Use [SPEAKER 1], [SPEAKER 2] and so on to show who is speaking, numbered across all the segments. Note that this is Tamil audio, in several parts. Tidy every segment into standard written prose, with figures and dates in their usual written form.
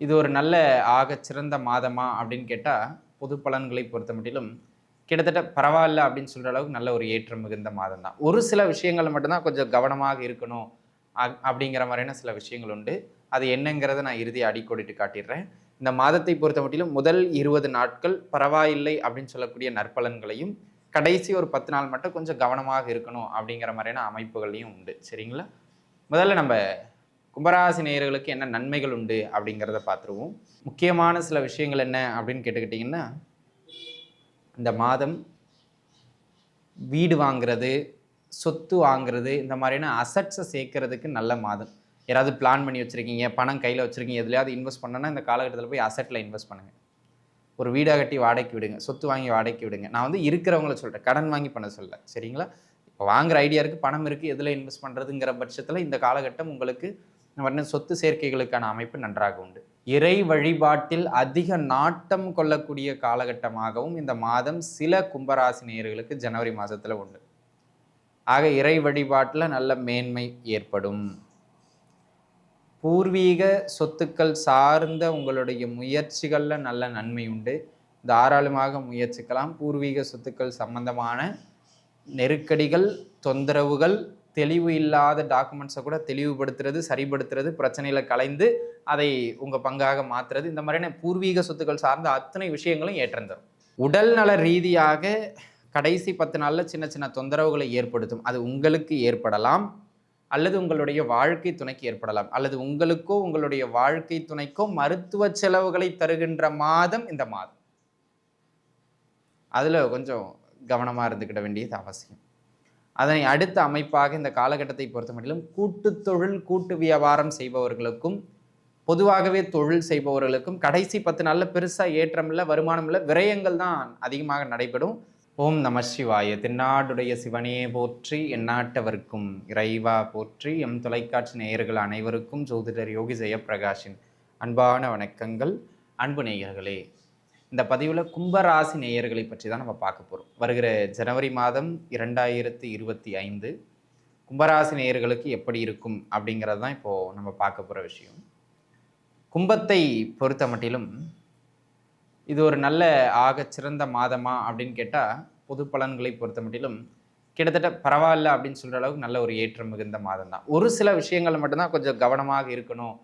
[SPEAKER 1] இது ஒரு நல்ல ஆகச்சிறந்த மாதமா அப்படின்னு கேட்டால், பொது பலன்களை பொறுத்தமட்டிலும் கிட்டத்தட்ட பரவாயில்ல அப்படின்னு சொல்ற அளவுக்கு நல்ல ஒரு ஏற்றம் மிகுந்த மாதம் தான். ஒரு சில விஷயங்கள் மட்டும் தான் கொஞ்சம் கவனமாக இருக்கணும் அப்படிங்கிற மாதிரியான சில விஷயங்கள் உண்டு. அது என்னங்கிறத நான் இறுதியா அடிக்கோடிட்டு காட்டிடுறேன். இந்த மாதத்தை பொறுத்தமட்டிலும் முதல் 20 நாட்கள் பரவாயில்லை அப்படின்னு சொல்லக்கூடிய நற்பலன்களையும், கடைசி ஒரு 10 நாள் மட்டும் கொஞ்சம் கவனமாக இருக்கணும் அப்படிங்கிற மாதிரியான அமைப்புகளையும் உண்டு. சரிங்களா? முதல்ல நம்ம கும்பராசி நேயர்களுக்கு என்ன நன்மைகள் உண்டு அப்படிங்கிறத பார்த்துருவோம். முக்கியமான சில விஷயங்கள் என்ன அப்படின்னு கேட்டுக்கிட்டிங்கன்னா, இந்த மாதம் வீடு வாங்குறது, சொத்து வாங்குறது, இந்த மாதிரியான அசட்ஸை சேர்க்கறதுக்கு நல்ல மாதம். யாராவது பிளான் பண்ணி வச்சுருக்கீங்க, பணம் கையில் வச்சுருக்கீங்க, எதுலையாவது இன்வெஸ்ட் பண்ணணும்னா இந்த காலகட்டத்தில் போய் அசட்டில் இன்வெஸ்ட் பண்ணுங்கள். ஒரு வீடை கட்டி வாடகைக்கு விடுங்க, சொத்து வாங்கி வாடகைக்கு விடுங்க. நான் வந்து இருக்கிறவங்கள சொல்கிறேன், கடன் வாங்கி பண்ண சொல்ல. சரிங்களா? இப்போ வாங்குற ஐடியா இருக்குது, பணம் இருக்குது, எதில் இன்வெஸ்ட் பண்ணுறதுங்கிற பட்சத்தில் இந்த காலகட்டம் உங்களுக்கு சொத்து சேர்க்கைகளுக்கான அமைப்பு நன்றாக உண்டு. இறை வழிபாட்டில் அதிக நாட்டம் கொள்ளக்கூடிய காலகட்டமாகவும் இந்த மாதம் சில கும்பராசி நேயர்களுக்கு ஜனவரி மாதத்தில் உண்டு. ஆக இறை வழிபாட்டில் நல்ல மேன்மை ஏற்படும். பூர்வீக சொத்துக்கள் சார்ந்த உங்களுடைய முயற்சிகளில் நல்ல நன்மை உண்டு. தாராளமாக முயற்சிக்கலாம். பூர்வீக சொத்துக்கள் சம்பந்தமான நெருக்கடிகள், தொந்தரவுகள், தெளிவு இல்லாத டாக்குமெண்ட்ஸை கூட தெளிவுபடுத்துறது, சரிபடுத்துறது, பிரச்சனையில கலைந்து அதை உங்கள் பங்காக மாற்றுறது, இந்த மாதிரியான பூர்வீக சொத்துக்கள் சார்ந்த அத்தனை விஷயங்களும் ஏற்றம் தரும். உடல் நல ரீதியாக கடைசி 10 நாளில் சின்ன சின்ன தொந்தரவுகளை ஏற்படுத்தும். அது உங்களுக்கு ஏற்படலாம், அல்லது உங்களுடைய வாழ்க்கை துணைக்கு ஏற்படலாம், அல்லது உங்களுக்கோ உங்களுடைய வாழ்க்கை துணைக்கோ மருத்துவ செலவுகளை தருகின்ற மாதம் இந்த மாதம். அதில் கொஞ்சம் கவனமாக இருந்துக்கிட வேண்டியது அவசியம். அதனை அடுத்த அமைப்பாக இந்த காலகட்டத்தை பொறுத்தமட்டிலும் கூட்டு தொழில், கூட்டு வியாபாரம் செய்பவர்களுக்கும், பொதுவாகவே தொழில் செய்பவர்களுக்கும் கடைசி 10 நாளில் பெருசாக ஏற்றம் இல்லை, வருமானம் இல்லை, விரயங்கள் தான் அதிகமாக நடைபெறும். ஓம் நம சிவாய. தென்னாடுடைய சிவனே போற்றி, எந்நாட்டவர்க்கும் இறைவா போற்றி. எம் தொலைக்காட்சி நேயர்கள் அனைவருக்கும் ஜோதிடர் யோகி ஜெயப்பிரகாஷின் அன்பான வணக்கங்கள். அன்பு நேயர்களே, இந்த பதிவில் கும்பராசி நேயர்களை பற்றி தான் நம்ம பார்க்க போகிறோம். வருகிற ஜனவரி மாதம் 2025 கும்பராசி நேயர்களுக்கு எப்படி இருக்கும் அப்படிங்கிறது தான் இப்போது நம்ம பார்க்க போகிற விஷயம். கும்பத்தை பொறுத்த மட்டிலும் இது ஒரு நல்ல ஆகச்சிறந்த மாதமா அப்படின்னு கேட்டால், பொது பலன்களை பொறுத்த மட்டிலும் கிட்டத்தட்ட பரவாயில்ல அப்படின்னு சொல்கிற அளவுக்கு நல்ல ஒரு ஏற்றம் மிகுந்த மாதம் தான். ஒரு சில விஷயங்கள் மட்டும்தான் கொஞ்சம் கவனமாக இருக்கணும்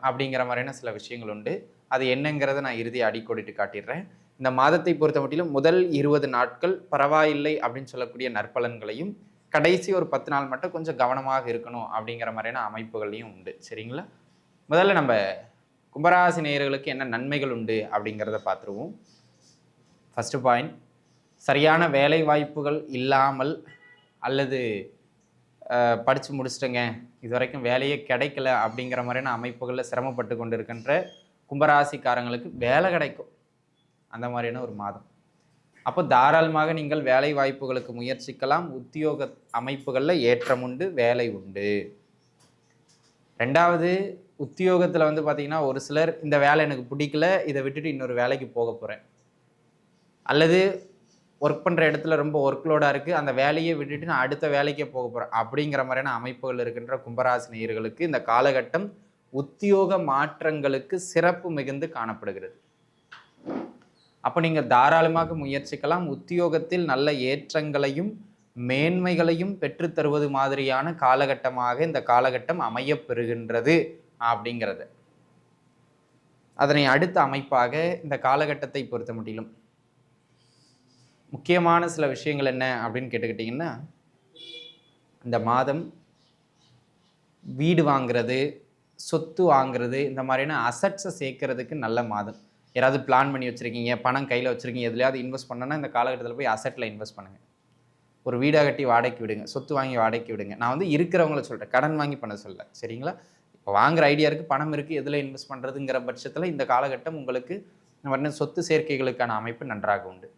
[SPEAKER 1] அப்படிங்கிற மாதிரியான சில விஷயங்கள் உண்டு. அது என்னங்கிறத நான் இறுதியா அடிக்கோடிட்டு காட்டிடுறேன். இந்த மாதத்தை பொறுத்த மட்டிலும் முதல் 20 நாட்கள் பரவாயில்லை அப்படின்னு சொல்லக்கூடிய நற்பலன்களையும், கடைசி ஒரு 10 நாள் மட்டும் கொஞ்சம் கவனமாக இருக்கணும் அப்படிங்கிற மாதிரியான அமைப்புகளையும் உண்டு. சரிங்களா? முதல்ல நம்ம கும்பராசி நேயர்களுக்கு என்ன நன்மைகள் உண்டு அப்படிங்கிறத பார்த்துருவோம். ஃபர்ஸ்ட் பாயிண்ட், சரியான வேலை வாய்ப்புகள் இல்லாமல் அல்லது படித்து முடிச்சிட்டேங்க, இது வரைக்கும் வேலையே கிடைக்கல அப்படிங்கிற மாதிரியான அமைப்புகளில் சிரமப்பட்டு கொண்டு இருக்கின்ற கும்பராசிக்காரங்களுக்கு வேலை கிடைக்கும். அந்த மாதிரியான ஒரு மாதம். அப்போ தாராளமாக நீங்கள் வேலை வாய்ப்புகளுக்கு முயற்சிக்கலாம். உத்தியோக அமைப்புகளில் ஏற்றம் உண்டு, வேலை உண்டு. ரெண்டாவது, உத்தியோகத்தில் வந்து பார்த்தீங்கன்னா ஒரு சிலர் இந்த வேலை எனக்கு பிடிக்கல, இதை விட்டுட்டு இன்னொரு வேலைக்கு போக போகிறேன், அல்லது ஒர்க் பண்ணுற இடத்துல ரொம்ப ஒர்க்லோடாக இருக்குது, அந்த வேலையை விட்டுட்டு நான் அடுத்த வேலைக்கே போக போகிறேன் அப்படிங்கிற மாதிரியான அமைப்புகள் இருக்கின்ற கும்பராசி நேயர்களுக்கு இந்த காலகட்டம் உத்தியோக மாற்றங்களுக்கு சிறப்பு மிகுந்து காணப்படுகிறது. அப்போ நீங்கள் தாராளமாக முயற்சிக்கலாம். உத்தியோகத்தில் நல்ல ஏற்றங்களையும் மேன்மைகளையும் பெற்றுத்தருவது மாதிரியான காலகட்டமாக இந்த காலகட்டம் அமையப்பெறுகின்றது அப்படிங்கிறது. அதனை அடுத்த அமைப்பாக இந்த காலகட்டத்தை பொறுத்த மட்டிலும் முக்கியமான சில விஷயங்கள் என்ன அப்படின்னு கேட்டுக்கிட்டிங்கன்னா, இந்த மாதம் வீடு வாங்குறது, சொத்து வாங்குறது, இந்த மாதிரியான அசட்ஸை சேர்க்கறதுக்கு நல்ல மாதம். யாராவது பிளான் பண்ணி வச்சுருக்கீங்க, பணம் கையில் வச்சுருக்கீங்க, எதுலையாவது இன்வெஸ்ட் பண்ணணும்னா இந்த காலகட்டத்தில் போய் அசட்டில் இன்வெஸ்ட் பண்ணுங்கள். ஒரு வீடை கட்டி வாடகைக்கு விடுங்க, சொத்து வாங்கி வாடகைக்கு விடுங்க. நான் வந்து இருக்கிறவங்கள சொல்கிறேன், கடன் வாங்கி பண்ண சொல்ல. சரிங்களா? இப்போ வாங்குற ஐடியா இருக்குது, பணம் இருக்குது, எதில் இன்வெஸ்ட் பண்ணுறதுங்கிற பட்சத்தில் இந்த காலகட்டம் உங்களுக்கு சொத்து சேர்க்கைகளுக்கான அமைப்பு நன்றாக உண்டு.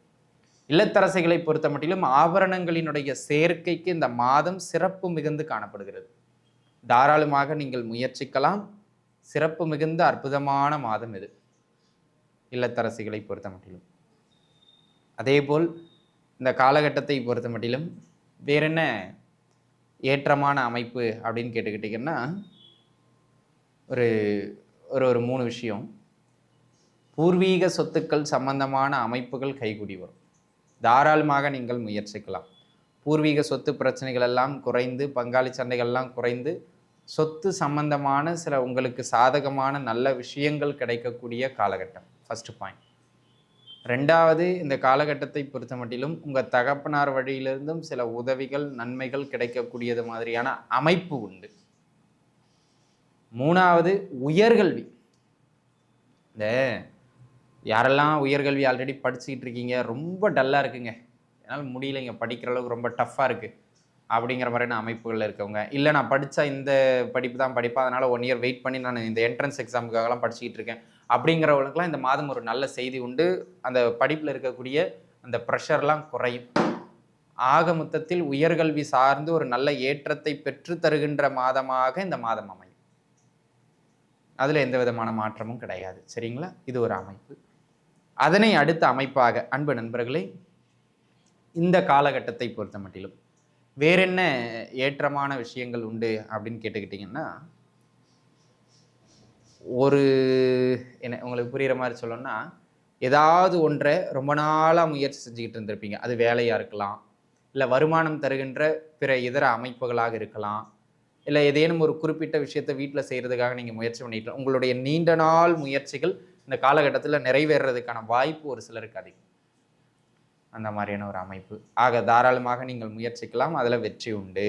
[SPEAKER 1] இல்லத்தரசிகளை பொறுத்த மட்டிலும் ஆபரணங்களினுடைய சேர்க்கைக்கு இந்த மாதம் சிறப்பு மிகுந்து காணப்படுகிறது. தாராளமாக நீங்கள் முயற்சிக்கலாம். சிறப்பு மிகுந்த அற்புதமான மாதம் இது இல்லத்தரசிகளை பொறுத்த மட்டிலும். அதேபோல் இந்த காலகட்டத்தை பொறுத்த மட்டிலும் வேற என்ன ஏற்றமான அமைப்பு அப்படின்னு கேட்டுக்கிட்டிங்கன்னா, ஒரு ஒரு 3 விஷயம். பூர்வீக சொத்துக்கள் சம்பந்தமான அமைப்புகள் கைகூடி வரும். தாராளமாக நீங்கள் முயற்சிக்கலாம். பூர்வீக சொத்து பிரச்சனைகள் எல்லாம் குறைந்து, பங்காளி சண்டைகள்லாம் குறைந்து, சொத்து சம்பந்தமான சில உங்களுக்கு சாதகமான நல்ல விஷயங்கள் கிடைக்கக்கூடிய காலகட்டம். First point. 2வது, இந்த காலகட்டத்தை பொறுத்த மட்டிலும் உங்கள் தகப்பனார் வழியிலிருந்தும் சில உதவிகள், நன்மைகள் கிடைக்கக்கூடியது மாதிரியான அமைப்பு உண்டு. 3வது, உயர்கல்வி. இந்த யாரெல்லாம் உயர்கல்வி ஆல்ரெடி படிச்சுக்கிட்டு இருக்கீங்க, ரொம்ப டல்லாக இருக்குங்க, என்னால் முடியலைங்க, படிக்கிற அளவுக்கு ரொம்ப டஃப்பாக இருக்குது அப்படிங்கிற மாதிரியான அமைப்புகளில் இருக்கவங்க, இல்லை நான் படித்தா இந்த படிப்பு தான் படிப்பேன், அதனால் 1 இயர் வெயிட் பண்ணி நான் இந்த என்ட்ரன்ஸ் எக்ஸாமுக்காகலாம் படிச்சுக்கிட்டு இருக்கேன் அப்படிங்கிறவங்களுக்குலாம் இந்த மாதம் ஒரு நல்ல செய்தி உண்டு. அந்த படிப்பில் இருக்கக்கூடிய அந்த ப்ரெஷர்லாம் குறையும். ஆக மொத்தத்தில் உயர்கல்வி சார்ந்து ஒரு நல்ல ஏற்றத்தை பெற்று தருகின்ற மாதமாக இந்த மாதம் அமையும். அதில் எந்த விதமான மாற்றமும் கிடையாது. சரிங்களா? இது ஒரு அமைப்பு. அதனை அடுத்த அமைப்பாக அன்பு நண்பர்களே, இந்த காலகட்டத்தை பொறுத்த மட்டிலும் வேற என்ன ஏற்றமான விஷயங்கள் உண்டு அப்படின்னு கேட்டுக்கிட்டிங்கன்னா, ஒரு என்ன உங்களுக்கு புரிகிற மாதிரி சொல்லணும்னா, ஏதாவது ஒன்றை ரொம்ப நாளாக முயற்சி செஞ்சுக்கிட்டு இருந்திருப்பீங்க. அது வேலையாக இருக்கலாம், இல்லை வருமானம் தருகின்ற பிற இதர அமைப்புகளாக இருக்கலாம், இல்லை ஏதேனும் ஒரு குறிப்பிட்ட விஷயத்தை வீட்டில் செய்கிறதுக்காக நீங்கள் முயற்சி பண்ணிட்டு உங்களுடைய நீண்ட நாள் முயற்சிகள் இந்த காலகட்டத்தில் நிறைவேறதுக்கான வாய்ப்பு ஒரு சிலருக்கு அதிகம். அந்த மாதிரியான ஒரு அமைப்பு. ஆக தாராளமாக நீங்கள் முயற்சிக்கலாம், அதில் வெற்றி உண்டு.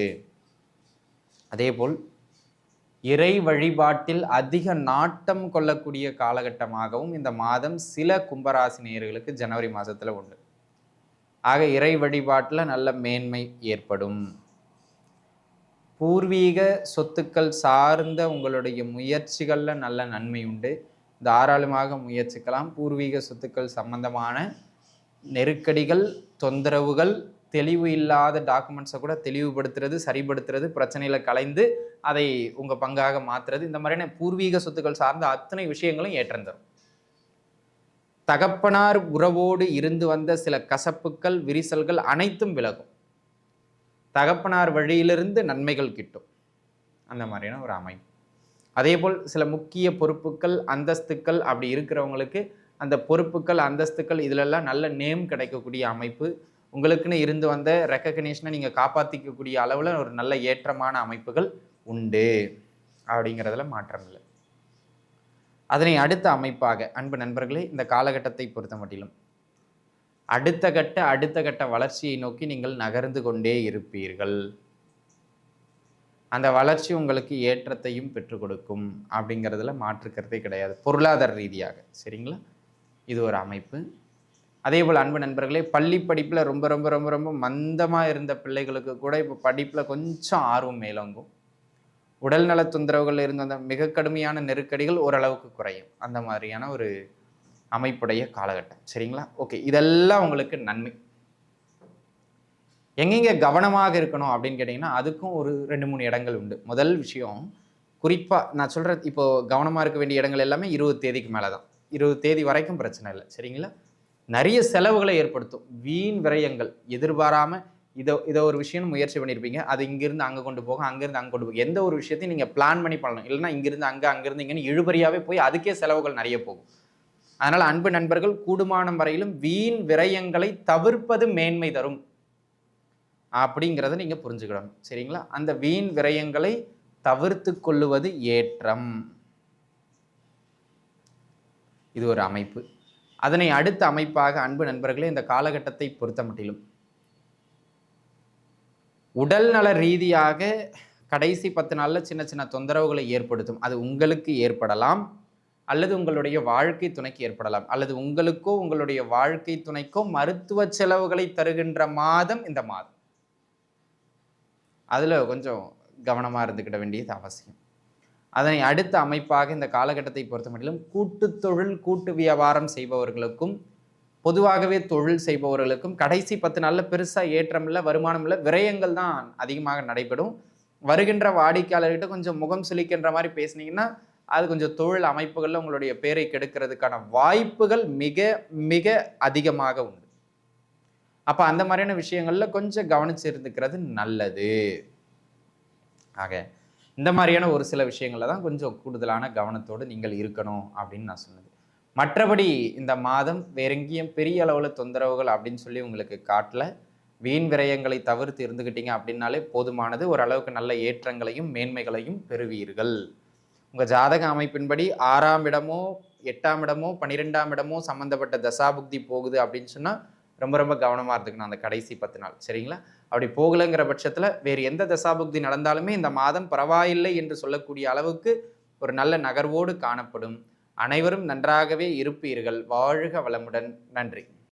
[SPEAKER 1] அதேபோல் இறை வழிபாட்டில் அதிக நாட்டம் கொள்ளக்கூடிய காலகட்டமாகவும் இந்த மாதம் சில கும்பராசி நேயர்களுக்கு ஜனவரி மாதத்தில் உண்டு. ஆக இறை வழிபாட்டில் நல்ல மேன்மை ஏற்படும். பூர்வீக சொத்துக்கள் சார்ந்த உங்களுடைய முயற்சிகளில் நல்ல நன்மை உண்டு. தாராளமாக முயற்சிக்கலாம். பூர்வீக சொத்துக்கள் சம்பந்தமான நெருக்கடிகள், தொந்தரவுகள், தெளிவு இல்லாத டாக்குமெண்ட்ஸை கூட தெளிவுபடுத்துறது, சரிபடுத்துறது, பிரச்சனைகளை கலைந்து அதை உங்கள் பங்காக மாற்றுறது, இந்த மாதிரியான பூர்வீக சொத்துக்கள் சார்ந்த அத்தனை விஷயங்களும் ஏற்றம் தரும். தகப்பனார் உறவோடு இருந்து வந்த சில கசப்புக்கள், விரிசல்கள் அனைத்தும் விலகும். தகப்பனார் வழியிலிருந்து நன்மைகள் கிட்டும். அந்த மாதிரியான ஒரு அமைப்பு. அதேபோல் சில முக்கிய பொறுப்புகள், அந்தஸ்துக்கள் அப்படி இருக்கிறவங்களுக்கு அந்த பொறுப்புகள், அந்தஸ்துக்கள் இதிலெல்லாம் நல்ல நேம் கிடைக்கக்கூடிய அமைப்பு. உங்களுக்குன்னு இருந்து வந்த ரெக்கக்னேஷனை நீங்கள் காப்பாற்றிக்கக்கூடிய அளவில் ஒரு நல்ல ஏற்றமான அமைப்புகள் உண்டு அப்படிங்கிறதுல மாற்றம் இல்லை. அதனை அடுத்த அமைப்பாக அன்பு நண்பர்களே, இந்த காலகட்டத்தை பொறுத்த மட்டிலும் அடுத்த கட்ட வளர்ச்சியை நோக்கி நீங்கள் நகர்ந்து கொண்டே இருப்பீர்கள். அந்த வளர்ச்சி உங்களுக்கு ஏற்றத்தையும் பெற்றுக் கொடுக்கும் அப்படிங்கிறதுல மாற்றுக்கிறதே கிடையாது, பொருளாதார ரீதியாக. சரிங்களா? இது ஒரு அமைப்பு. அதேபோல் அன்பு நண்பர்களே, பள்ளி படிப்பில் ரொம்ப ரொம்ப ரொம்ப ரொம்ப மந்தமாக இருந்த பிள்ளைகளுக்கு கூட இப்போ படிப்பில் கொஞ்சம் ஆர்வம் மேலோங்கும். உடல்நல தொந்தரவுகள் இருந்த அந்த மிக கடுமையான நெருக்கடிகள் ஓரளவுக்கு குறையும். அந்த மாதிரியான ஒரு அமைப்புடைய காலகட்டம். சரிங்களா? ஓகே, இதெல்லாம் உங்களுக்கு நன்மை. எங்கெங்கே கவனமாக இருக்கணும் அப்படின்னு கேட்டிங்கன்னா, அதுக்கும் ஒரு 2-3 இடங்கள் உண்டு. முதல் விஷயம், குறிப்பாக நான் சொல்கிற இப்போது கவனமாக இருக்க வேண்டிய இடங்கள் எல்லாமே 20 தேதிக்கு மேலே தான். 20 தேதி வரைக்கும் பிரச்சனை இல்லை. சரிங்களா? நிறைய செலவுகளை ஏற்படுத்தும், வீண் விரயங்கள். எதிர்பாராமல் இதை ஒரு விஷயம் முயற்சி பண்ணியிருப்பீங்க, அது இங்கிருந்து அங்கே கொண்டு போகும், அங்கேருந்து அங்கே கொண்டு போகும். எந்த ஒரு விஷயத்தையும் நீங்கள் பிளான் பண்ணி பண்ணணும். இல்லைன்னா இங்கிருந்து அங்கே, அங்கேருந்து இங்கேன்னு இழுபறியாகவே போய் அதுக்கே செலவுகள் நிறைய போகும். அதனால் அன்பு நண்பர்கள், கூடுமானம் வரையிலும் வீண் விரயங்களை தவிர்ப்பது மேன்மை தரும் அப்படிங்கிறத நீங்கள் புரிஞ்சுக்கிடணும். சரிங்களா? அந்த வீண் விரயங்களை தவிர்த்து கொள்ளுவது ஏற்றம். இது ஒரு அமைப்பு. அதனை அடுத்த அமைப்பாக அன்பு நண்பர்களே, இந்த காலகட்டத்தை பொறுத்த மட்டிலும் உடல் நல ரீதியாக கடைசி 10 நாளில் சின்ன சின்ன தொந்தரவுகளை ஏற்படுத்தும். அது உங்களுக்கு ஏற்படலாம், அல்லது உங்களுடைய வாழ்க்கை துணைக்கு ஏற்படலாம், அல்லது உங்களுக்கோ உங்களுடைய வாழ்க்கை துணைக்கோ மருத்துவ செலவுகளை தருகின்ற மாதம் இந்த மாதம். அதில் கொஞ்சம் கவனமாக இருந்துக்கிட வேண்டியது அவசியம். அதனை அடுத்த அமைப்பாக இந்த காலகட்டத்தை பொறுத்த மட்டிலும் கூட்டு தொழில், கூட்டு வியாபாரம் செய்பவர்களுக்கும், பொதுவாகவே தொழில் செய்பவர்களுக்கும் கடைசி 10 நாளில் பெருசாக ஏற்றம் இல்லை, வருமானம் இல்லை, விரயங்கள் தான் அதிகமாக நடைபெறும். வருகின்ற வாடிக்கையாளர்கிட்ட கொஞ்சம் முகம் சுளிக்கின்ற மாதிரி பேசுனீங்கன்னா அது கொஞ்சம் தொழில் அமைப்புகளில் உங்களுடைய பேரை கெடுக்கிறதுக்கான வாய்ப்புகள் மிக மிக அதிகமாக உண்டு. அப்போ அந்த மாதிரியான விஷயங்களில் கொஞ்சம் கவனிச்சு இருந்துக்கிறது நல்லது. ஆக இந்த மாதிரியான ஒரு சில விஷயங்கள்ல தான் கொஞ்சம் கூடுதலான கவனத்தோடு நீங்கள் இருக்கணும் அப்படின்னு நான் சொன்னது. மற்றபடி இந்த மாதம் வேற எங்கேயும் பெரிய அளவுல தொந்தரவுகள் அப்படின்னு சொல்லி உங்களுக்கு காட்டல. வீண் விரயங்களை தவிர்த்து இருந்துக்கிட்டீங்க அப்படின்னாலே போதுமானது. ஓரளவுக்கு நல்ல ஏற்றங்களையும் மேன்மைகளையும் பெறுவீர்கள். உங்க ஜாதக அமைப்பின்படி 6ஆம் இடமோ 8ஆம் இடமோ 12ஆம் இடமோ சம்பந்தப்பட்ட தசாபுக்தி போகுது அப்படின்னு சொன்னா ரொம்ப ரொம்ப கவனமா இருந்துக்கணும் அந்த கடைசி 10 நாள். சரிங்களா? அப்படி போகலைங்கிற பட்சத்துல வேறு எந்த தசாபுக்தி நடந்தாலுமே இந்த மாதம் பரவாயில்லை என்று சொல்லக்கூடிய அளவுக்கு ஒரு நல்ல நகர்வோடு காணப்படும். அனைவரும் நன்றாகவே இருப்பீர்கள். வாழ்க வளமுடன். நன்றி.